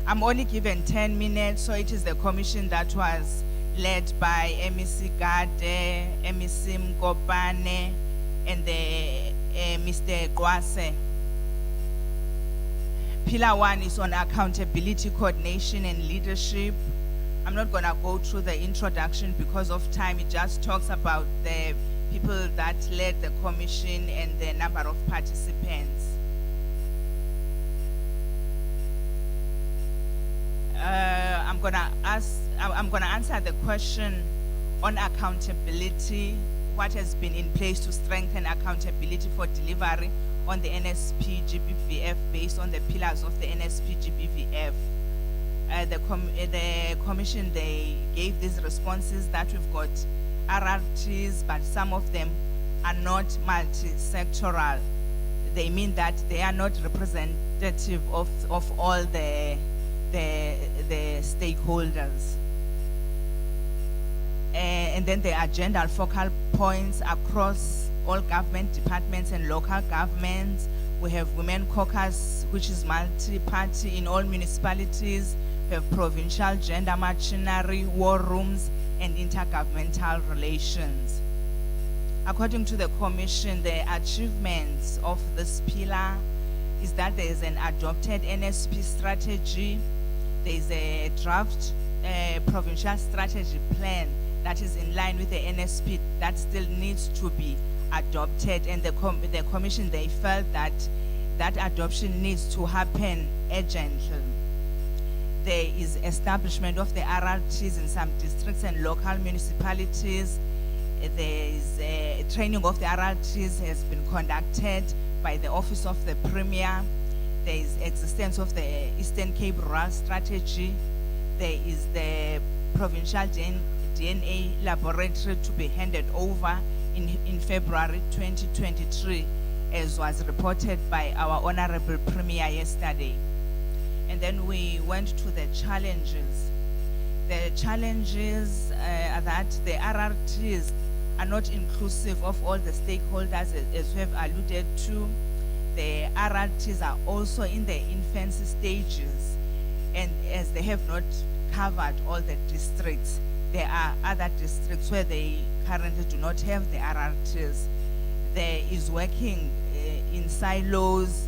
I'm only given 10 minutes, so it is the commission that was led by MEC Gade, MEC Mkopane, and Mr. Kwase. Pillar 1 is on accountability, coordination, and leadership. I'm not going to go through the introduction because of time. It just talks about the people that led the commission and the number of participants. I'm gonna answer the question on accountability. What has been in place to strengthen accountability for delivery on the NSP GBVF based on the pillars of the NSP GBVF? The commission, they gave these responses that we've got RRTs, but some of them are not multi-sectoral. They mean that they are not representative of all the stakeholders. And then the agenda focal points across all government departments and local governments. We have Women Caucus, which is multi-party in all municipalities. We have provincial gender machinery, war rooms, and intergovernmental relations. According to the commission, the achievements of this pillar is that there is an adopted NSP strategy. There is a draft provincial strategy plan that is in line with the NSP that still needs to be adopted, and the commission, they felt that that adoption needs to happen urgently. There is establishment of the RRTs in some districts and local municipalities. There is training of the RRTs has been conducted by the Office of the Premier. There is existence of the Eastern Cape Rural Strategy. There is the provincial DNA laboratory to be handed over in February 2023, as was reported by our Honorable Premier yesterday. And then we went to the challenges. The challenges are that the RRTs are not inclusive of all the stakeholders, as we have alluded to. The RRTs are also in the infancy stages, and as they have not covered all the districts, there are other districts where they currently do not have the RRTs. There is working in silos.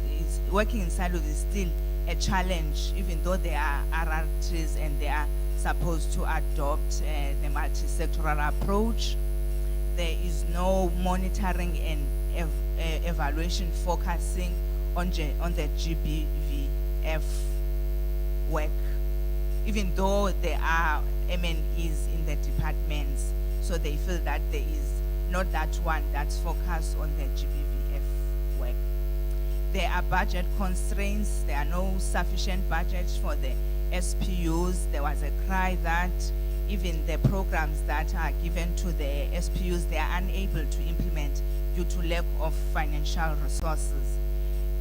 Working in silos is still a challenge, even though there are RRTs and they are supposed to adopt the multi-sectoral approach. There is no monitoring and evaluation focusing on the GBVF work, even though there are MNEs in the departments. So they feel that there is not that one that's focused on the GBVF work. There are budget constraints. There are no sufficient budgets for the SPUs. There was a cry that even the programs that are given to the SPUs, they are unable to implement due to lack of financial resources.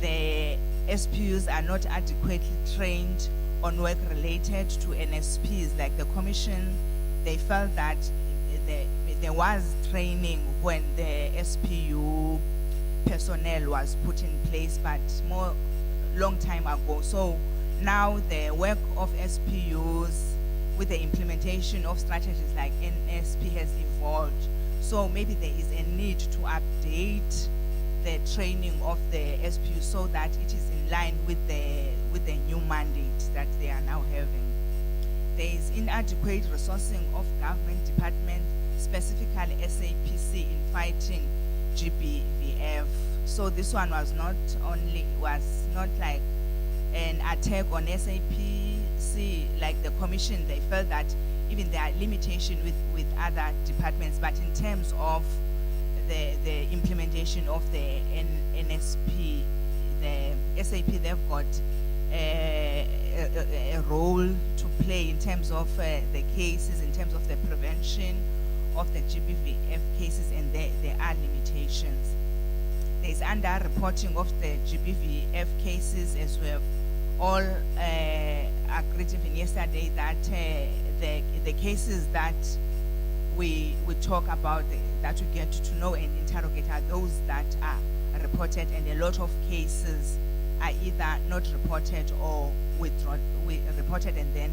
The SPUs are not adequately trained on work related to NSPs. Like the commission, they felt that there was training when the SPU personnel was put in place, but more long time ago. So now the work of SPUs with the implementation of strategies like NSP has evolved. So maybe there is a need to update the training of the SPU so that it is in line with the new mandate that they are now having. There is inadequate resourcing of government departments, specifically SAPC, in fighting GBVF. So this one was not like an attack on SAPC, like the commission. They felt that even there are limitations with other departments, but in terms of the implementation of the NSP, the SAP, they've got a role to play in terms of the cases, in terms of the prevention of the GBVF cases, and there are limitations. There is under-reporting of the GBVF cases, as we have all agreed even yesterday, that the cases that we talk about, that we get to know and interrogate, are those that are reported, and a lot of cases are either not reported or reported and then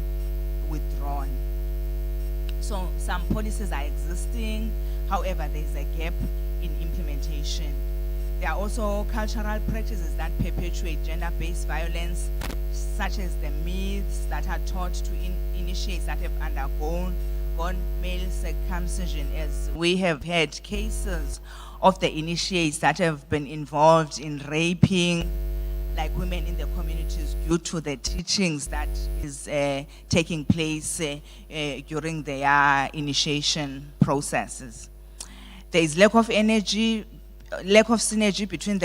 withdrawn. So some policies are existing, however, there is a gap in implementation. There are also cultural practices that perpetuate gender-based violence, such as the myths that are taught to initiates that have undergone male circumcision, as we have had cases of the initiates that have been involved in raping like women in the communities due to the teachings that is taking place during their initiation processes. There is lack of synergy between the